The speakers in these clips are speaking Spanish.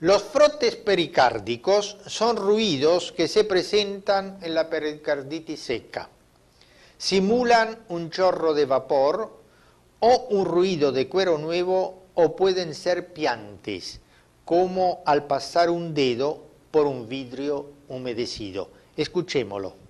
Los frotes pericárdicos son ruidos que se presentan en la pericarditis seca. Simulan un chorro de vapor o un ruido de cuero nuevo o pueden ser piantes, como al pasar un dedo por un vidrio humedecido. Escuchémoslo.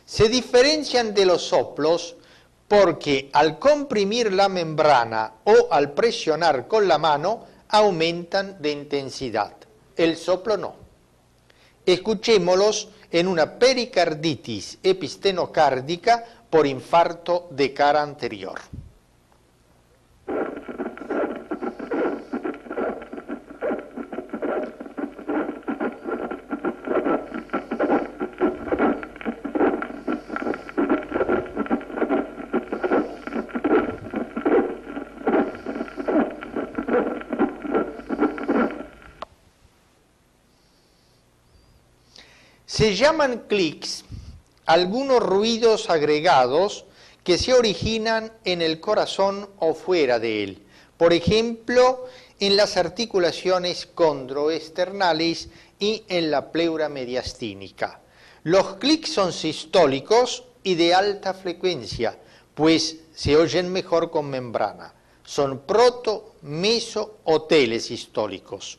Se diferencian de los soplos porque al comprimir la membrana o al presionar con la mano aumentan de intensidad. El soplo no. Escuchémoslos en una pericarditis epistenocárdica por infarto de cara anterior. Se llaman clics algunos ruidos agregados que se originan en el corazón o fuera de él. Por ejemplo, en las articulaciones condroesternales y en la pleura mediastínica. Los clics son sistólicos y de alta frecuencia, pues se oyen mejor con membrana. Son proto-, meso- o telesistólicos.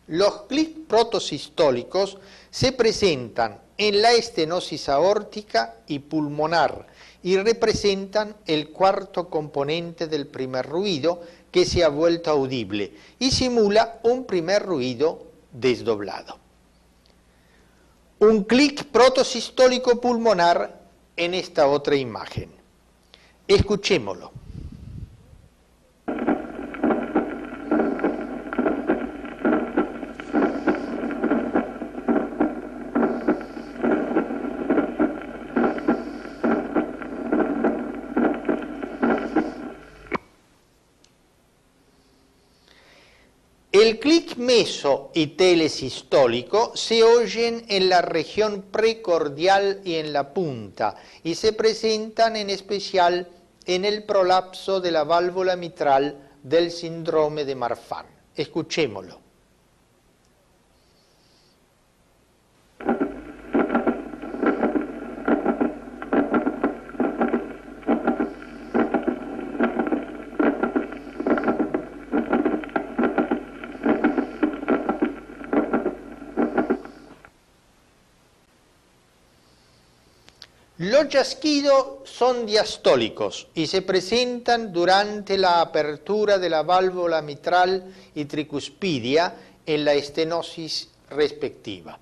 Los clics protosistólicos se presentan en la estenosis aórtica y pulmonar y representan el cuarto componente del primer ruido que se ha vuelto audible y simula un primer ruido desdoblado. Un clic protosistólico pulmonar en esta otra imagen. Escuchémoslo. El clic meso y telesistólico se oyen en la región precordial y en la punta y se presentan en especial en el prolapso de la válvula mitral del síndrome de Marfan. Escuchémoslo. Los chasquidos son diastólicos y se presentan durante la apertura de la válvula mitral y tricuspidia en la estenosis respectiva.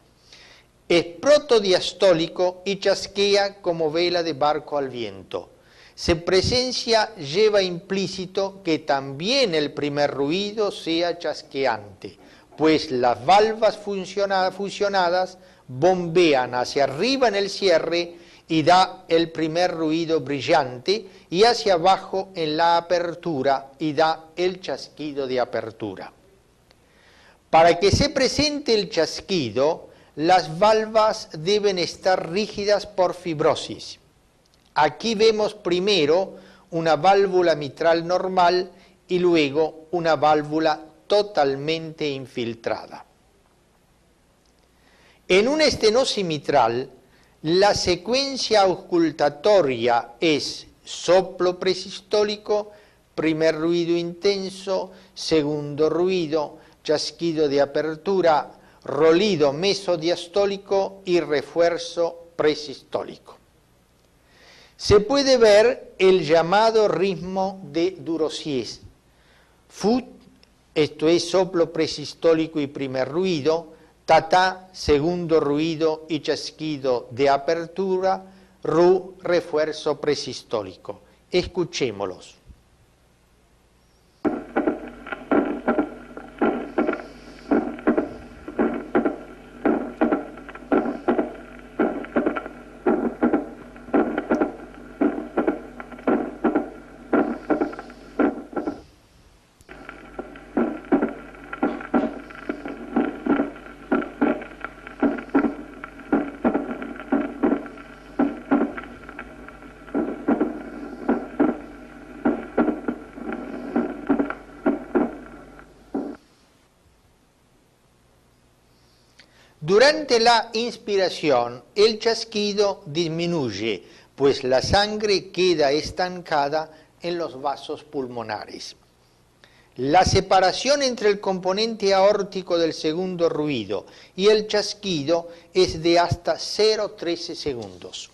Es protodiastólico y chasquea como vela de barco al viento. Su presencia lleva implícito que también el primer ruido sea chasqueante, pues las valvas fusionadas bombean hacia arriba en el cierre y da el primer ruido brillante y hacia abajo en la apertura y da el chasquido de apertura. Para que se presente el chasquido, las valvas deben estar rígidas por fibrosis. Aquí vemos primero una válvula mitral normal y luego una válvula totalmente infiltrada. En una estenosis mitral, la secuencia auscultatoria es soplo presistólico, primer ruido intenso, segundo ruido, chasquido de apertura, rolido mesodiastólico y refuerzo presistólico. Se puede ver el llamado ritmo de Durossier. Fut, esto es soplo presistólico y primer ruido, Tata, segundo ruido y chasquido de apertura, Ru, refuerzo presistólico. Escuchémoslos. Durante la inspiración, el chasquido disminuye, pues la sangre queda estancada en los vasos pulmonares. La separación entre el componente aórtico del segundo ruido y el chasquido es de hasta 0,13 segundos.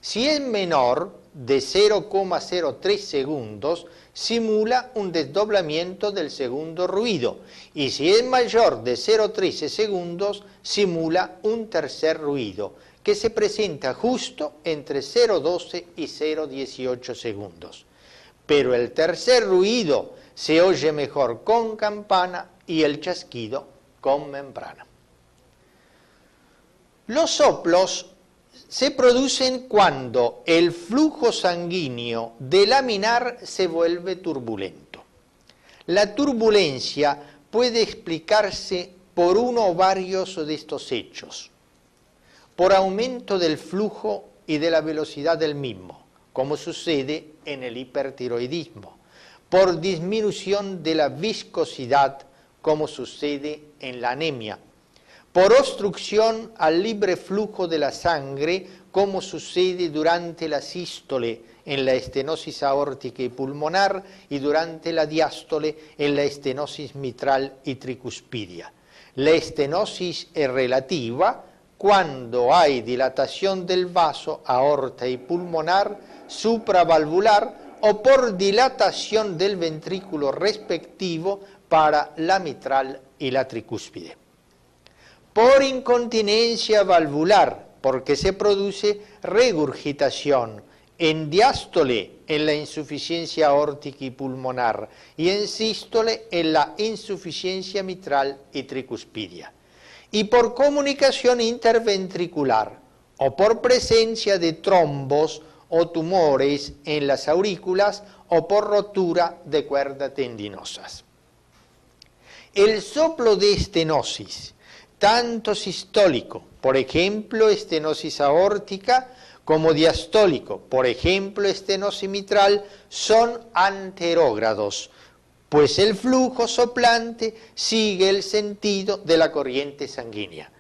Si es menor de 0,03 segundos, simula un desdoblamiento del segundo ruido, y si es mayor de 0,13 segundos, simula un tercer ruido, que se presenta justo entre 0,12 y 0,18 segundos. Pero el tercer ruido se oye mejor con campana y el chasquido con membrana. Los soplos se producen cuando el flujo sanguíneo de laminar se vuelve turbulento. La turbulencia puede explicarse por uno o varios de estos hechos: por aumento del flujo y de la velocidad del mismo, como sucede en el hipertiroidismo; por disminución de la viscosidad, como sucede en la anemia; por obstrucción al libre flujo de la sangre, como sucede durante la sístole en la estenosis aórtica y pulmonar y durante la diástole en la estenosis mitral y tricuspidia. La estenosis es relativa cuando hay dilatación del vaso aorta y pulmonar supravalvular o por dilatación del ventrículo respectivo para la mitral y la tricúspide. Por incontinencia valvular, porque se produce regurgitación en diástole en la insuficiencia aórtica y pulmonar y en sístole en la insuficiencia mitral y tricuspidia. Y por comunicación interventricular o por presencia de trombos o tumores en las aurículas o por rotura de cuerdas tendinosas. El soplo de estenosis, tanto sistólico, por ejemplo, estenosis aórtica, como diastólico, por ejemplo, estenosis mitral, son anterógrados, pues el flujo soplante sigue el sentido de la corriente sanguínea.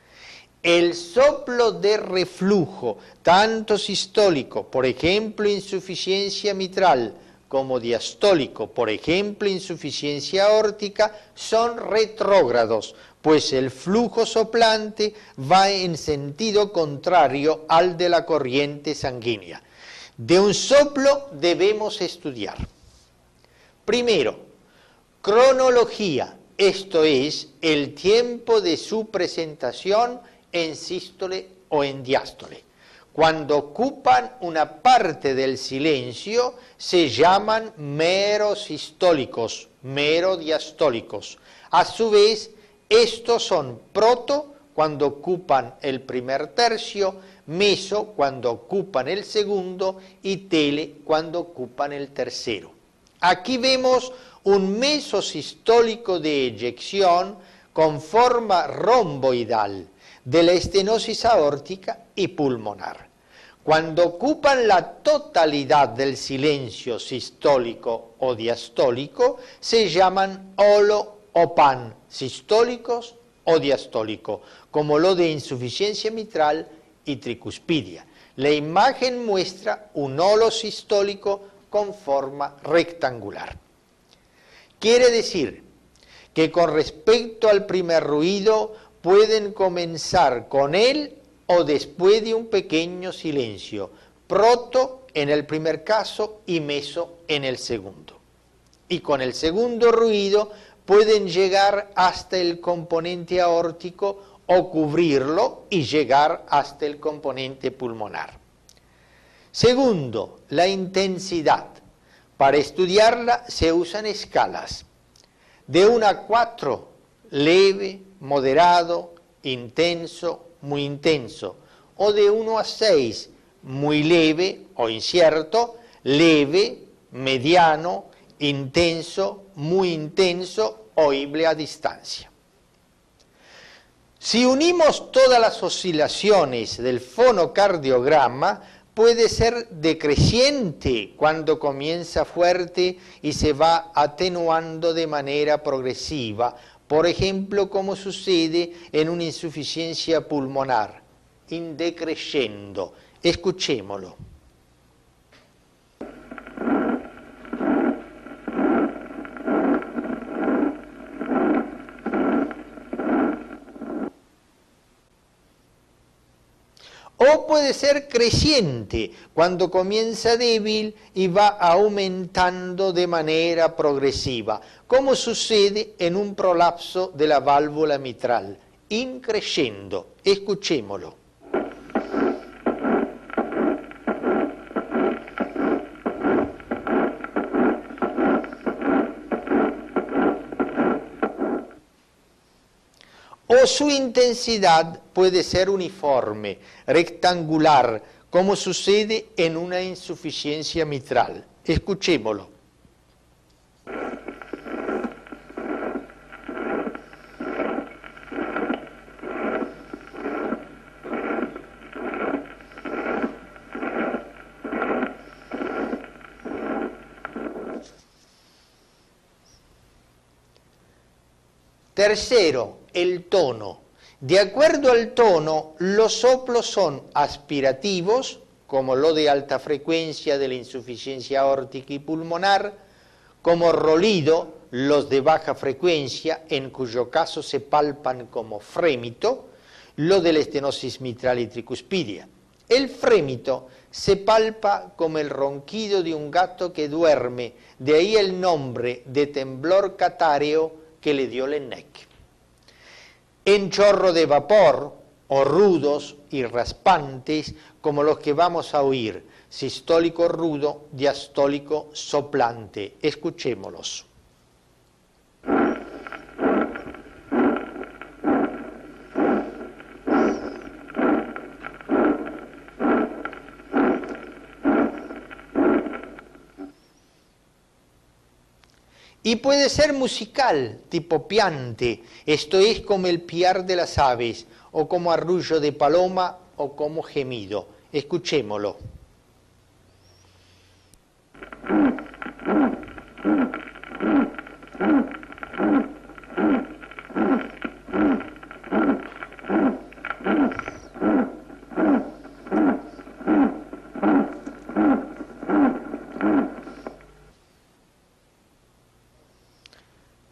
El soplo de reflujo, tanto sistólico, por ejemplo, insuficiencia mitral, como diastólico, por ejemplo, insuficiencia aórtica, son retrógrados, pues el flujo soplante va en sentido contrario al de la corriente sanguínea. De un soplo debemos estudiar: primero, cronología, esto es, el tiempo de su presentación en sístole o en diástole. Cuando ocupan una parte del silencio, se llaman merosistólicos, merodiastólicos. A su vez, estos son proto, cuando ocupan el primer tercio; meso, cuando ocupan el segundo; y tele, cuando ocupan el tercero. Aquí vemos un mesosistólico de eyección con forma romboidal de la estenosis aórtica y pulmonar. Cuando ocupan la totalidad del silencio sistólico o diastólico, se llaman holo o pan, sistólicos o diastólicos, como lo de insuficiencia mitral y tricuspidia. La imagen muestra un holo sistólico con forma rectangular. Quiere decir que con respecto al primer ruido pueden comenzar con él o después de un pequeño silencio, proto en el primer caso y meso en el segundo. Y con el segundo ruido pueden llegar hasta el componente aórtico o cubrirlo y llegar hasta el componente pulmonar. Segundo, la intensidad. Para estudiarla se usan escalas. De 1 a 4, leve, moderado, intenso, muy intenso. O de 1 a 6, muy leve o incierto, leve, mediano, intenso, muy intenso, oíble a distancia. Si unimos todas las oscilaciones del fonocardiograma, puede ser decreciente cuando comienza fuerte y se va atenuando de manera progresiva, por ejemplo, como sucede en una insuficiencia pulmonar, in decrescendo. Escuchémoslo. O puede ser creciente, cuando comienza débil y va aumentando de manera progresiva, como sucede en un prolapso de la válvula mitral, in crescendo. Escuchémoslo. O su intensidad puede ser uniforme, rectangular, como sucede en una insuficiencia mitral. Escuchémoslo. Tercero, el tono. De acuerdo al tono, los soplos son aspirativos, como lo de alta frecuencia de la insuficiencia aórtica y pulmonar, como rolido, los de baja frecuencia, en cuyo caso se palpan como frémito, lo de la estenosis mitral y tricuspidia. El frémito se palpa como el ronquido de un gato que duerme, de ahí el nombre de temblor catáreo que le dio Laennec. En chorro de vapor, o rudos y raspantes, como los que vamos a oír, sistólico rudo, diastólico soplante. Escuchémoslos. Y puede ser musical, tipo piante, esto es como el piar de las aves, o como arrullo de paloma, o como gemido. Escuchémoslo.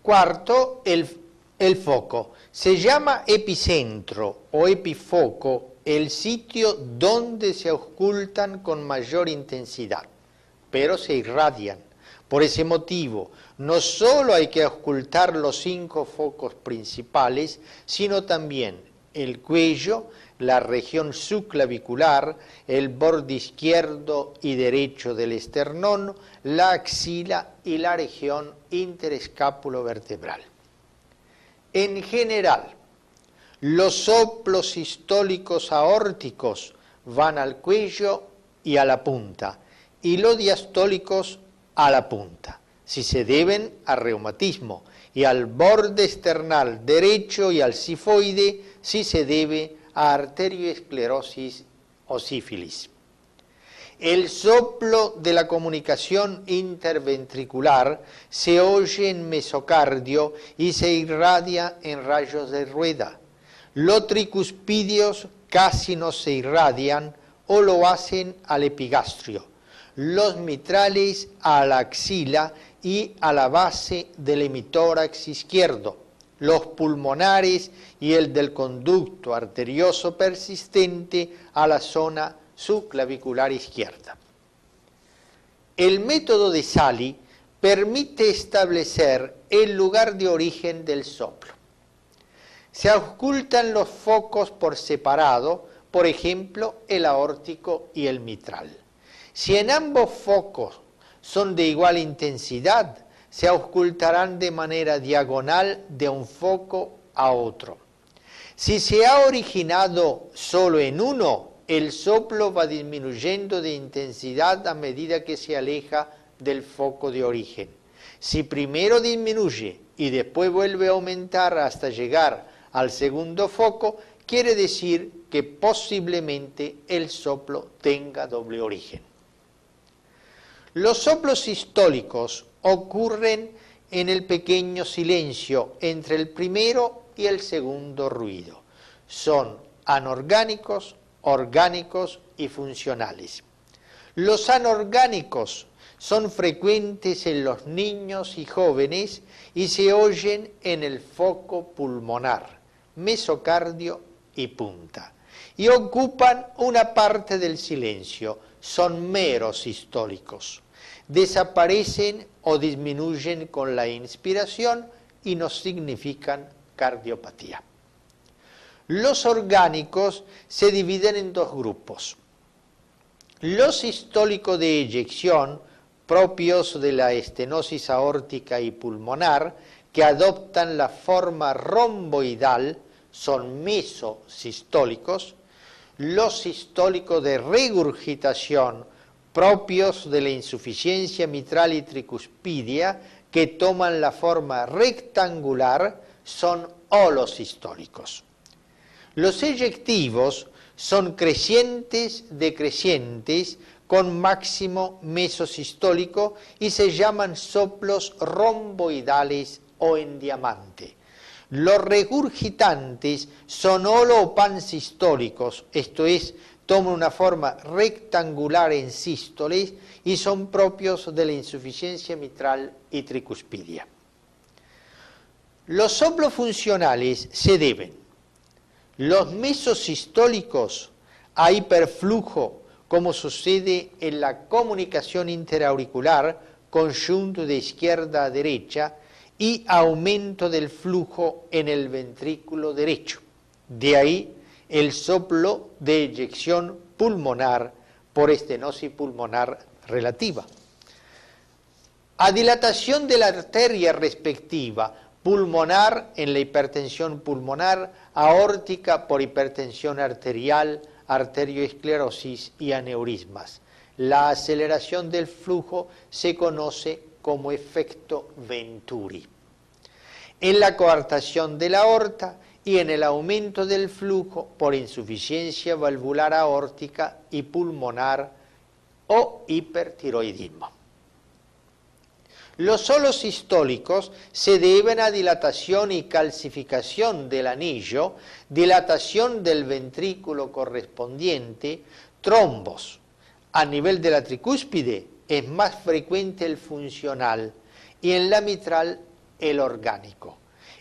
Cuarto, el foco. Se llama epicentro o epifoco el sitio donde se auscultan con mayor intensidad, pero se irradian. Por ese motivo, no solo hay que auscultar los 5 focos principales, sino también el cuello, la región subclavicular, el borde izquierdo y derecho del esternón, la axila y la región interescápulo-vertebral. En general, los soplos sistólicos aórticos van al cuello y a la punta, y los diastólicos a la punta, si se deben a reumatismo, y al borde esternal derecho y al sifoide si se debe a arterioesclerosis o sífilis. El soplo de la comunicación interventricular se oye en mesocardio y se irradia en rayos de rueda. Los tricuspidios casi no se irradian o lo hacen al epigastrio. Los mitrales a la axila y a la base del hemitórax izquierdo. Los pulmonares y el del conducto arterioso persistente a la zona subclavicular izquierda. El método de Sali permite establecer el lugar de origen del soplo. Se auscultan los focos por separado, por ejemplo, el aórtico y el mitral. Si en ambos focos son de igual intensidad, se auscultarán de manera diagonal de un foco a otro. Si se ha originado solo en uno, el soplo va disminuyendo de intensidad a medida que se aleja del foco de origen. Si primero disminuye y después vuelve a aumentar hasta llegar al segundo foco, quiere decir que posiblemente el soplo tenga doble origen. Los soplos sistólicos ocurren en el pequeño silencio entre el primero y el segundo ruido. Son anorgánicos, orgánicos y funcionales. Los anorgánicos son frecuentes en los niños y jóvenes y se oyen en el foco pulmonar, mesocardio y punta, y ocupan una parte del silencio, son meros sistólicos. Desaparecen o disminuyen con la inspiración y no significan cardiopatía. Los orgánicos se dividen en dos grupos. Los sistólicos de eyección, propios de la estenosis aórtica y pulmonar, que adoptan la forma romboidal, son mesosistólicos. Los sistólicos de regurgitación, propios de la insuficiencia mitral y tricuspidia, que toman la forma rectangular, son holosistólicos. Los eyectivos son crecientes decrecientes con máximo mesosistólico y se llaman soplos romboidales o en diamante. Los regurgitantes son holo o pansistólicos, esto es, toman una forma rectangular en sístoles y son propios de la insuficiencia mitral y tricuspidia. Los soplos funcionales se deben los mesosistólicos a hiperflujo, como sucede en la comunicación interauricular, conjunto de izquierda a derecha, y aumento del flujo en el ventrículo derecho. De ahí el soplo de eyección pulmonar por estenosis pulmonar relativa. A dilatación de la arteria respectiva, pulmonar en la hipertensión pulmonar, aórtica por hipertensión arterial, arterioesclerosis y aneurismas. La aceleración del flujo se conoce como efecto Venturi. En la coartación de la aorta y en el aumento del flujo por insuficiencia valvular aórtica y pulmonar o hipertiroidismo. Los solos sistólicos se deben a dilatación y calcificación del anillo, dilatación del ventrículo correspondiente, trombos. A nivel de la tricúspide es más frecuente el funcional y en la mitral el orgánico.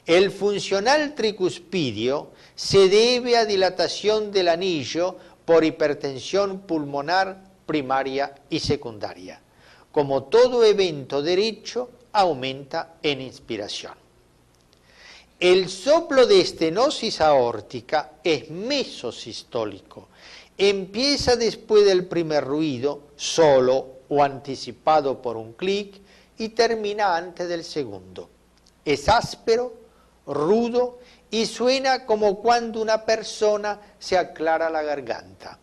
El funcional tricuspidio se debe a dilatación del anillo por hipertensión pulmonar primaria y secundaria. Como todo evento derecho, aumenta en inspiración. El soplo de estenosis aórtica es mesosistólico. Empieza después del primer ruido, solo o anticipado por un clic, y termina antes del segundo. Es áspero, rudo y suena como cuando una persona se aclara la garganta.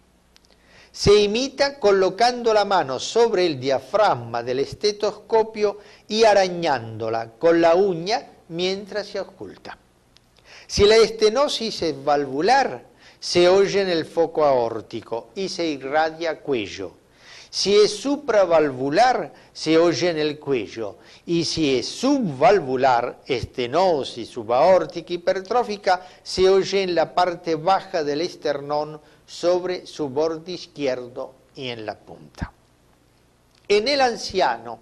Se imita colocando la mano sobre el diafragma del estetoscopio y arañándola con la uña mientras se oculta. Si la estenosis es valvular, se oye en el foco aórtico y se irradia cuello. Si es supravalvular, se oye en el cuello. Y si es subvalvular, estenosis subaórtica hipertrófica, se oye en la parte baja del esternón sobre su borde izquierdo y en la punta. En el anciano,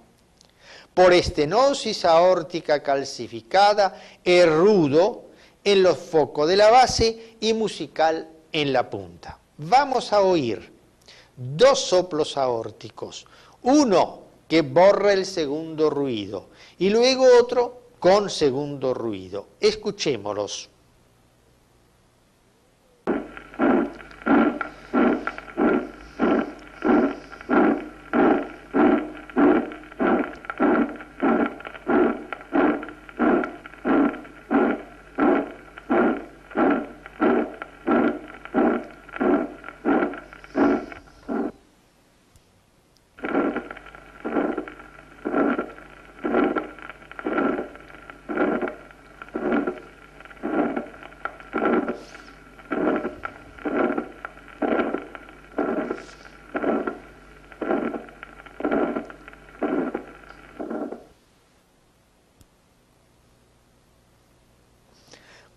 por estenosis aórtica calcificada, es rudo en los focos de la base y musical en la punta. Vamos a oír dos soplos aórticos, uno que borra el segundo ruido y luego otro con segundo ruido. Escuchémoslos.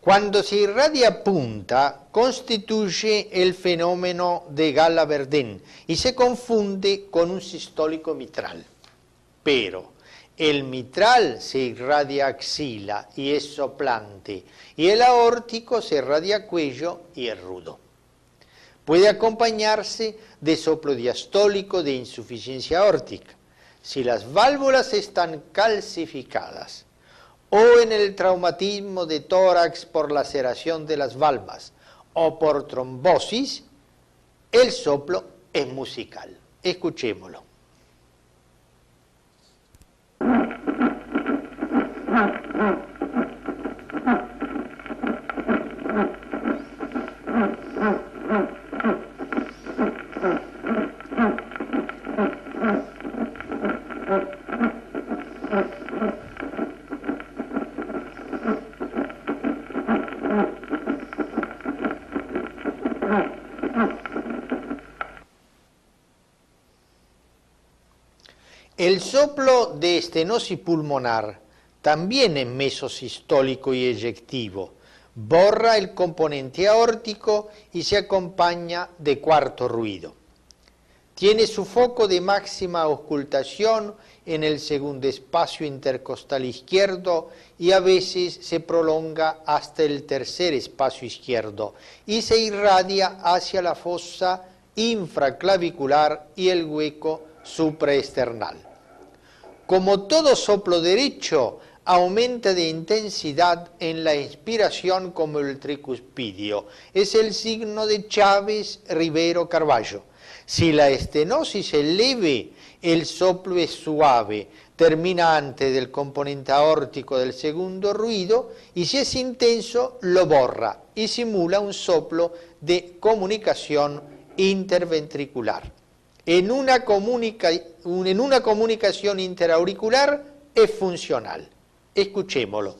Cuando se irradia punta, constituye el fenómeno de Gala-Verdén y se confunde con un sistólico mitral. Pero el mitral se irradia axila y es soplante, y el aórtico se irradia cuello y es rudo. Puede acompañarse de soplo diastólico de insuficiencia aórtica. Si las válvulas están calcificadas o en el traumatismo de tórax por laceración de las valvas o por trombosis, el soplo es musical. Escuchémoslo. El soplo de estenosis pulmonar también es mesosistólico y eyectivo. Borra el componente aórtico y se acompaña de cuarto ruido. Tiene su foco de máxima ocultación en el segundo espacio intercostal izquierdo y a veces se prolonga hasta el tercer espacio izquierdo y se irradia hacia la fosa infraclavicular y el hueco supraesternal. Como todo soplo derecho, aumenta de intensidad en la inspiración como el tricuspidio. Es el signo de Chávez-Rivero-Carballo. Si la estenosis es leve, el soplo es suave, termina antes del componente aórtico del segundo ruido, y si es intenso, lo borra y simula un soplo de comunicación interventricular. En una comunicación interauricular es funcional. Escuchémoslo.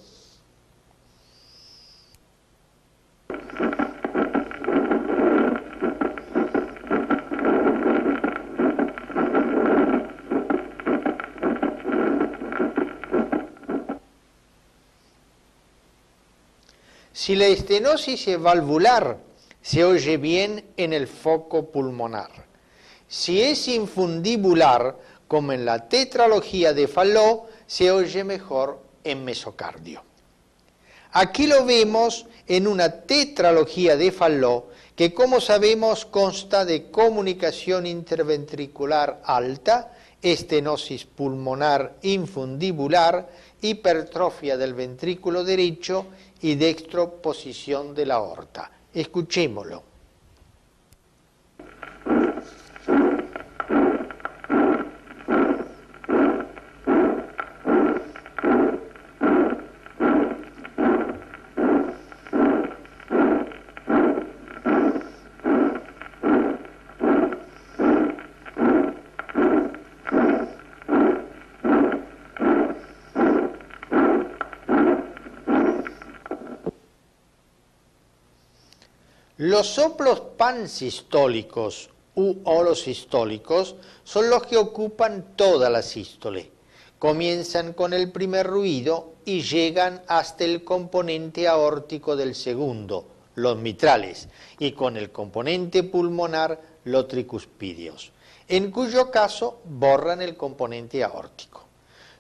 Si la estenosis es valvular, se oye bien en el foco pulmonar. Si es infundibular, como en la tetralogía de Fallot, se oye mejor en mesocardio. Aquí lo vemos en una tetralogía de Fallot que, como sabemos, consta de comunicación interventricular alta, estenosis pulmonar infundibular, hipertrofia del ventrículo derecho y dextroposición de la aorta. Escuchémoslo. Los soplos pansistólicos u holosistólicos son los que ocupan toda la sístole. Comienzan con el primer ruido y llegan hasta el componente aórtico del segundo, los mitrales, y con el componente pulmonar, los tricuspidios, en cuyo caso borran el componente aórtico.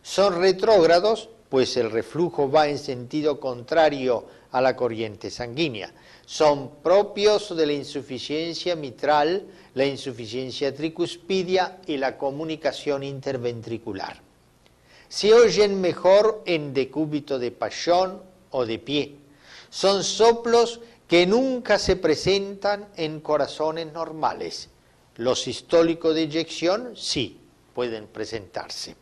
Son retrógrados, pues el reflujo va en sentido contrario a la corriente sanguínea. Son propios de la insuficiencia mitral, la insuficiencia tricuspidia y la comunicación interventricular. Se oyen mejor en decúbito de Paschon o de pie. Son soplos que nunca se presentan en corazones normales. Los sistólicos de eyección sí pueden presentarse.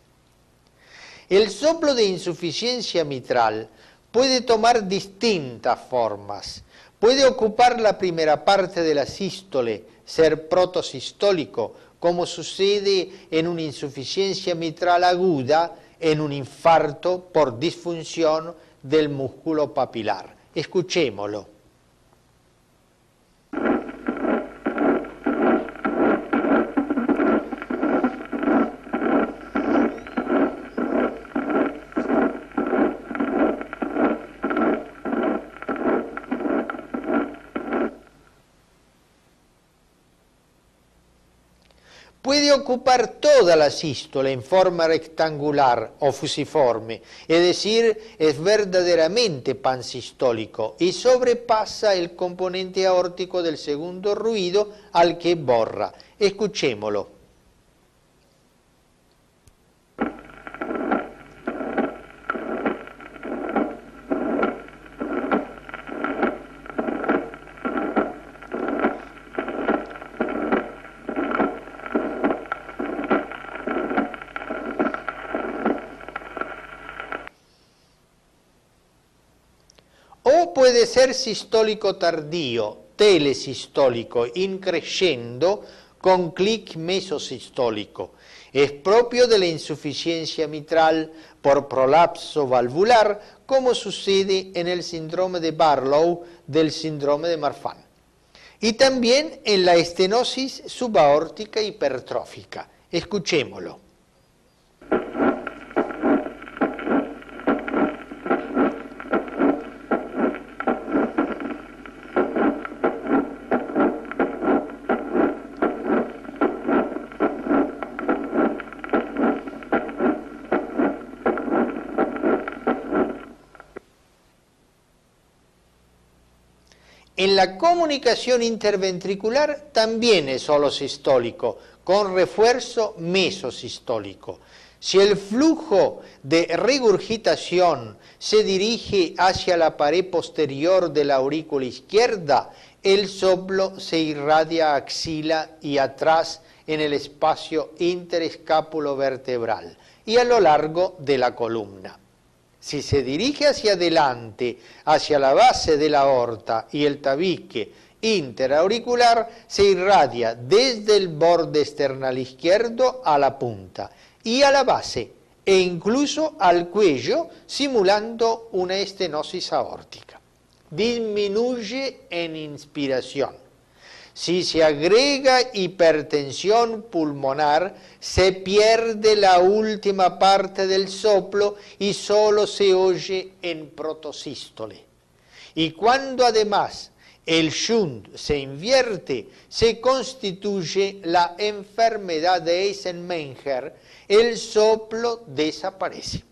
El soplo de insuficiencia mitral puede tomar distintas formas. Puede ocupar la primera parte de la sístole, ser protosistólico, como sucede en una insuficiencia mitral aguda, en un infarto por disfunción del músculo papilar. Escuchémoslo. ocupar toda la sístole en forma rectangular o fusiforme, es decir, es verdaderamente pansistólico y sobrepasa el componente aórtico del segundo ruido al que borra. Escuchémoslo. O puede ser sistólico tardío, telesistólico, increscendo, con clic mesosistólico. Es propio de la insuficiencia mitral por prolapso valvular, como sucede en el síndrome de Barlow del síndrome de Marfan. Y también en la estenosis subaórtica hipertrófica. Escuchémoslo. En la comunicación interventricular también es solo sistólico, con refuerzo mesosistólico. Si el flujo de regurgitación se dirige hacia la pared posterior de la aurícula izquierda, el soplo se irradia a axila y atrás en el espacio interescapulovertebral y a lo largo de la columna. Si se dirige hacia adelante, hacia la base de la aorta y el tabique interauricular, se irradia desde el borde esternal izquierdo a la punta y a la base e incluso al cuello, simulando una estenosis aórtica. Disminuye en inspiración. Si se agrega hipertensión pulmonar, se pierde la última parte del soplo y solo se oye en protosístole. Y cuando además el shunt se invierte, se constituye la enfermedad de Eisenmenger, el soplo desaparece.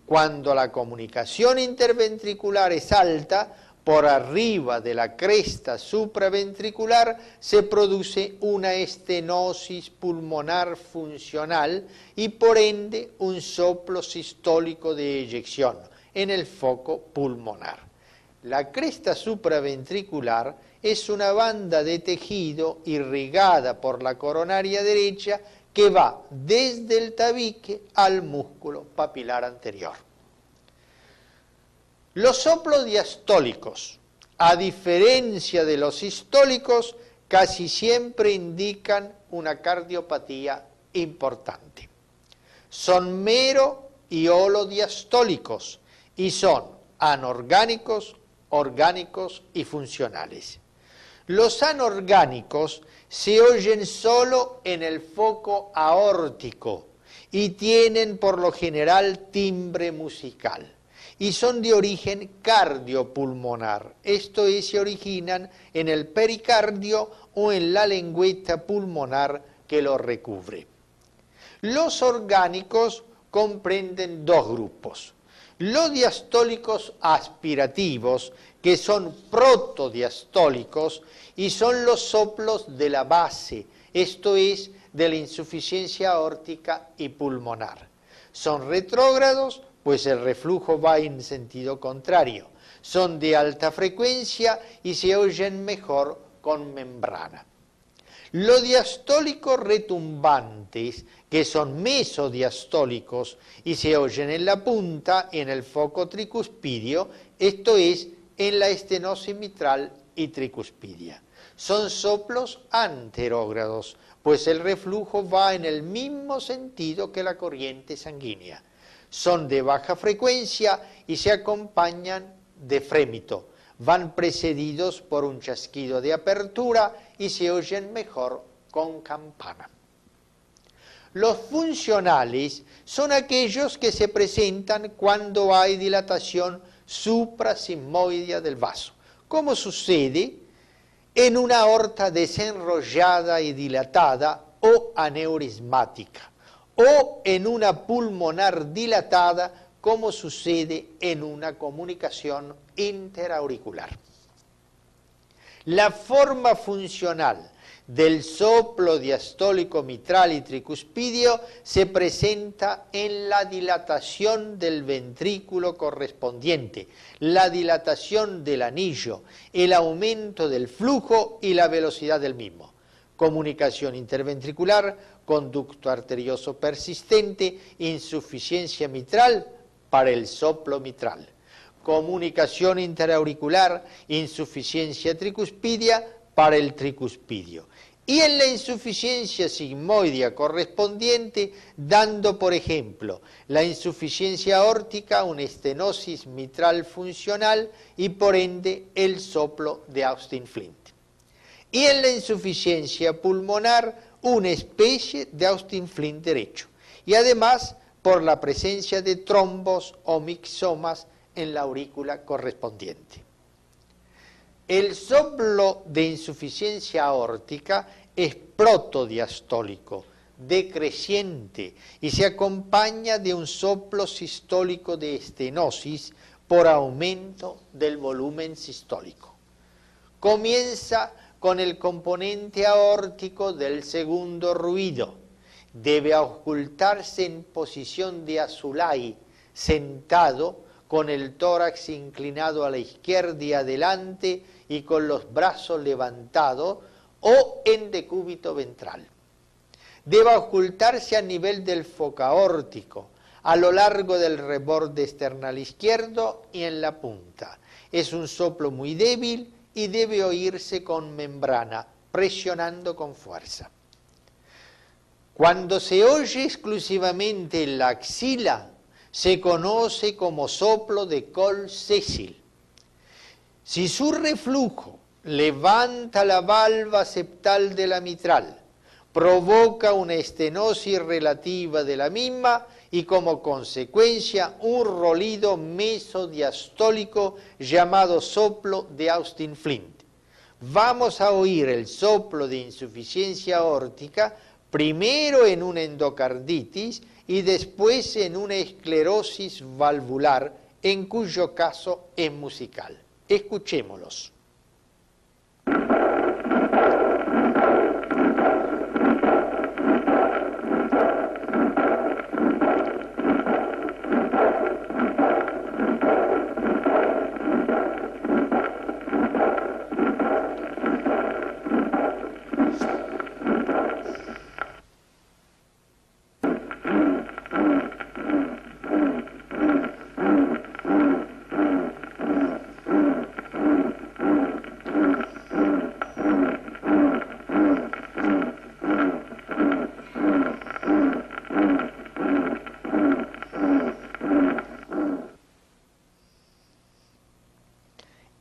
Cuando la comunicación interventricular es alta, por arriba de la cresta supraventricular se produce una estenosis pulmonar funcional y por ende un soplo sistólico de eyección en el foco pulmonar. La cresta supraventricular es una banda de tejido irrigada por la coronaria derecha que va desde el tabique al músculo papilar anterior. Los soplos diastólicos, a diferencia de los sistólicos, casi siempre indican una cardiopatía importante. Son mero y holodiastólicos y son anorgánicos, orgánicos y funcionales. Los anorgánicos se oyen solo en el foco aórtico y tienen por lo general timbre musical. Y son de origen cardiopulmonar, esto es, se originan en el pericardio o en la lengüeta pulmonar que lo recubre. Los orgánicos comprenden dos grupos: los diastólicos aspirativos, que son protodiastólicos y son los soplos de la base, esto es, de la insuficiencia aórtica y pulmonar. Son retrógrados, pues el reflujo va en sentido contrario. Son de alta frecuencia y se oyen mejor con membrana. Los diastólicos retumbantes, que son mesodiastólicos y se oyen en la punta, en el foco tricuspidio, esto es, en la estenosis mitral y tricuspidia. Son soplos anterógrados, pues el reflujo va en el mismo sentido que la corriente sanguínea. Son de baja frecuencia y se acompañan de frémito. Van precedidos por un chasquido de apertura y se oyen mejor con campana. Los funcionales son aquellos que se presentan cuando hay dilatación suprasigmoidea del vaso, como sucede en una aorta desenrollada y dilatada o aneurismática, o en una pulmonar dilatada, como sucede en una comunicación interauricular. La forma funcional del soplo diastólico mitral y tricuspidio se presenta en la dilatación del ventrículo correspondiente, la dilatación del anillo, el aumento del flujo y la velocidad del mismo. Comunicación interventricular, conducto arterioso persistente, insuficiencia mitral para el soplo mitral. Comunicación interauricular, insuficiencia tricuspidia para el tricuspidio. Y en la insuficiencia sigmoidea correspondiente, dando, por ejemplo, la insuficiencia aórtica, una estenosis mitral funcional y por ende el soplo de Austin Flint. Y en la insuficiencia pulmonar, una especie de Austin Flint derecho. Y además, por la presencia de trombos o mixomas en la aurícula correspondiente. El soplo de insuficiencia aórtica es protodiastólico, decreciente, y se acompaña de un soplo sistólico de estenosis por aumento del volumen sistólico. Comienza con el componente aórtico del segundo ruido. Debe ocultarse en posición de azulay, sentado, con el tórax inclinado a la izquierda y adelante y con los brazos levantados, o en decúbito ventral. Debe ocultarse a nivel del foco aórtico, a lo largo del reborde external izquierdo y en la punta. Es un soplo muy débil y debe oírse con membrana, presionando con fuerza. Cuando se oye exclusivamente en la axila, se conoce como soplo de Cole-Cecil. Si su reflujo levanta la valva septal de la mitral, provoca una estenosis relativa de la misma y como consecuencia un rolido mesodiastólico llamado soplo de Austin Flint. Vamos a oír el soplo de insuficiencia aórtica primero en una endocarditis y después en una esclerosis valvular, en cuyo caso es musical. Escuchémoslos.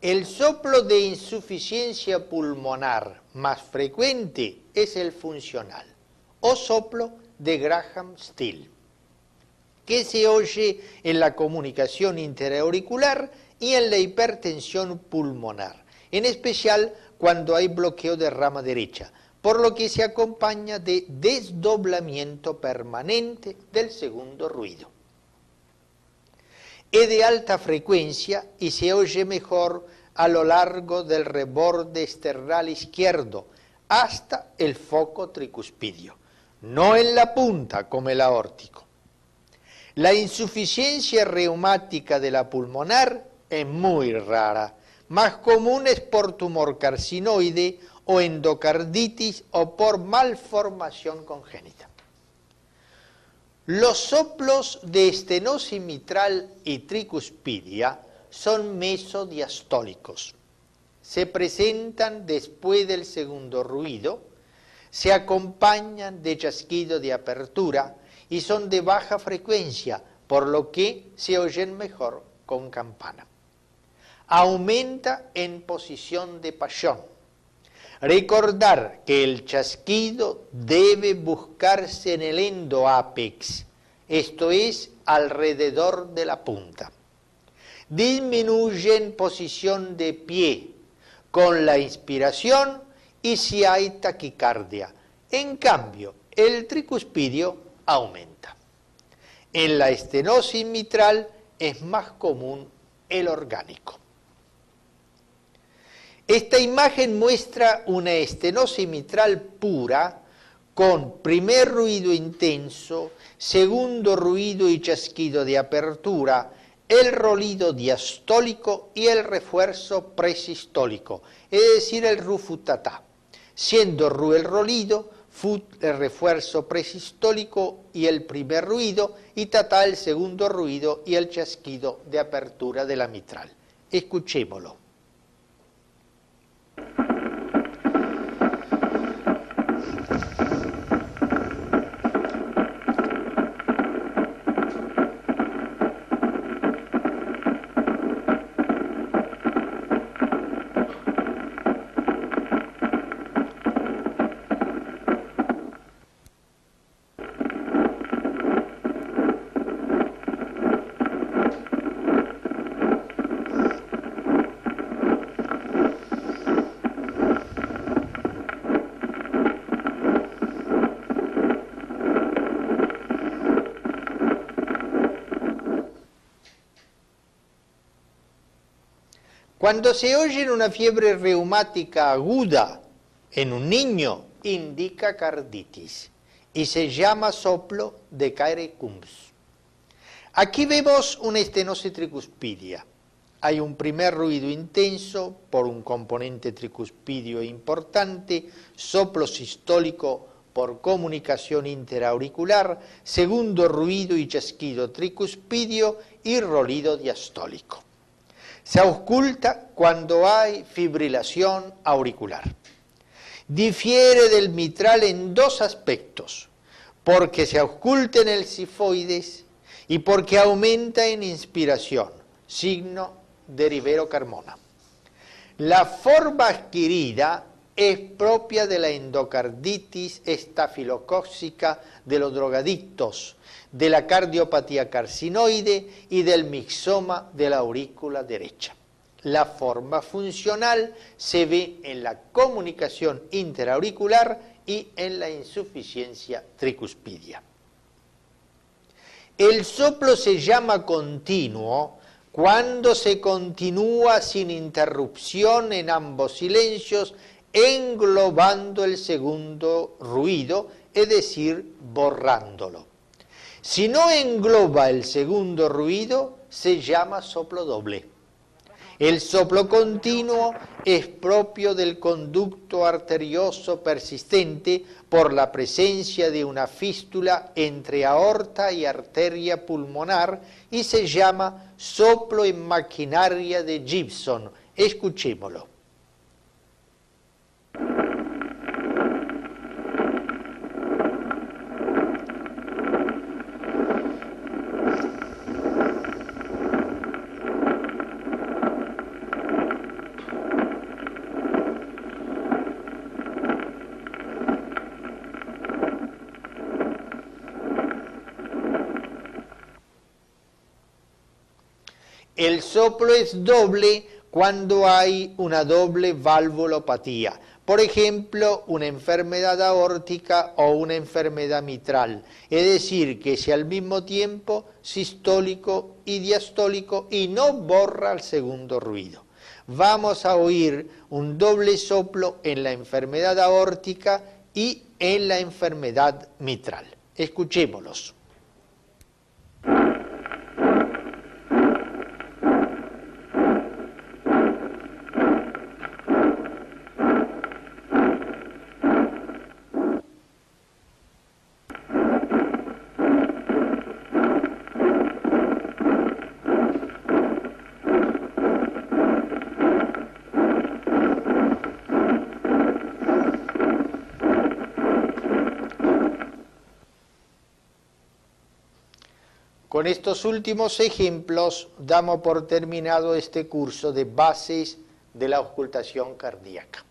El soplo de insuficiencia pulmonar más frecuente es el funcional, o soplo de Graham-Still, que se oye en la comunicación interauricular y en la hipertensión pulmonar, en especial cuando hay bloqueo de rama derecha, por lo que se acompaña de desdoblamiento permanente del segundo ruido. Es de alta frecuencia y se oye mejor a lo largo del reborde external izquierdo hasta el foco tricuspidio, no en la punta como el aórtico. La insuficiencia reumática de la pulmonar es muy rara, más común es por tumor carcinoide o endocarditis o por malformación congénita. Los soplos de estenosis mitral y tricuspidia son mesodiastólicos. Se presentan después del segundo ruido, se acompañan de chasquido de apertura y son de baja frecuencia, por lo que se oyen mejor con campana. Aumenta en posición de pasión. Recordar que el chasquido debe buscarse en el endoápex, esto es, alrededor de la punta. Disminuye en posición de pie con la inspiración y si hay taquicardia. En cambio, el tricuspidio aumenta. En la estenosis mitral es más común el orgánico. Esta imagen muestra una estenosis mitral pura con primer ruido intenso, segundo ruido y chasquido de apertura, el rolido diastólico y el refuerzo presistólico, es decir, el ru-fu-ta-ta, siendo ru el rolido, fu el refuerzo presistólico y el primer ruido, y ta-ta el segundo ruido y el chasquido de apertura de la mitral. Escuchémoslo. Cuando se oye una fiebre reumática aguda en un niño, indica carditis y se llama soplo de Caire-Coombs. Aquí vemos una estenosis tricuspidia. Hay un primer ruido intenso por un componente tricuspidio importante, soplo sistólico por comunicación interauricular, segundo ruido y chasquido tricuspidio y rolido diastólico. Se ausculta cuando hay fibrilación auricular. Difiere del mitral en dos aspectos, porque se ausculta en el sifoides y porque aumenta en inspiración, signo de Rivero-Carmona. La forma adquirida es propia de la endocarditis estafilocócica de los drogadictos, de la cardiopatía carcinoide y del mixoma de la aurícula derecha. La forma funcional se ve en la comunicación interauricular y en la insuficiencia tricuspidia. El soplo se llama continuo cuando se continúa sin interrupción en ambos silencios, englobando el segundo ruido, es decir, borrándolo. Si no engloba el segundo ruido, se llama soplo doble. El soplo continuo es propio del conducto arterioso persistente por la presencia de una fístula entre aorta y arteria pulmonar y se llama soplo en maquinaria de Gibson. Escuchémoslo. El soplo es doble cuando hay una doble valvulopatía, por ejemplo, una enfermedad aórtica o una enfermedad mitral, es decir, que sea al mismo tiempo sistólico y diastólico y no borra el segundo ruido. Vamos a oír un doble soplo en la enfermedad aórtica y en la enfermedad mitral. Escuchémoslos. Con estos últimos ejemplos damos por terminado este curso de bases de la auscultación cardíaca.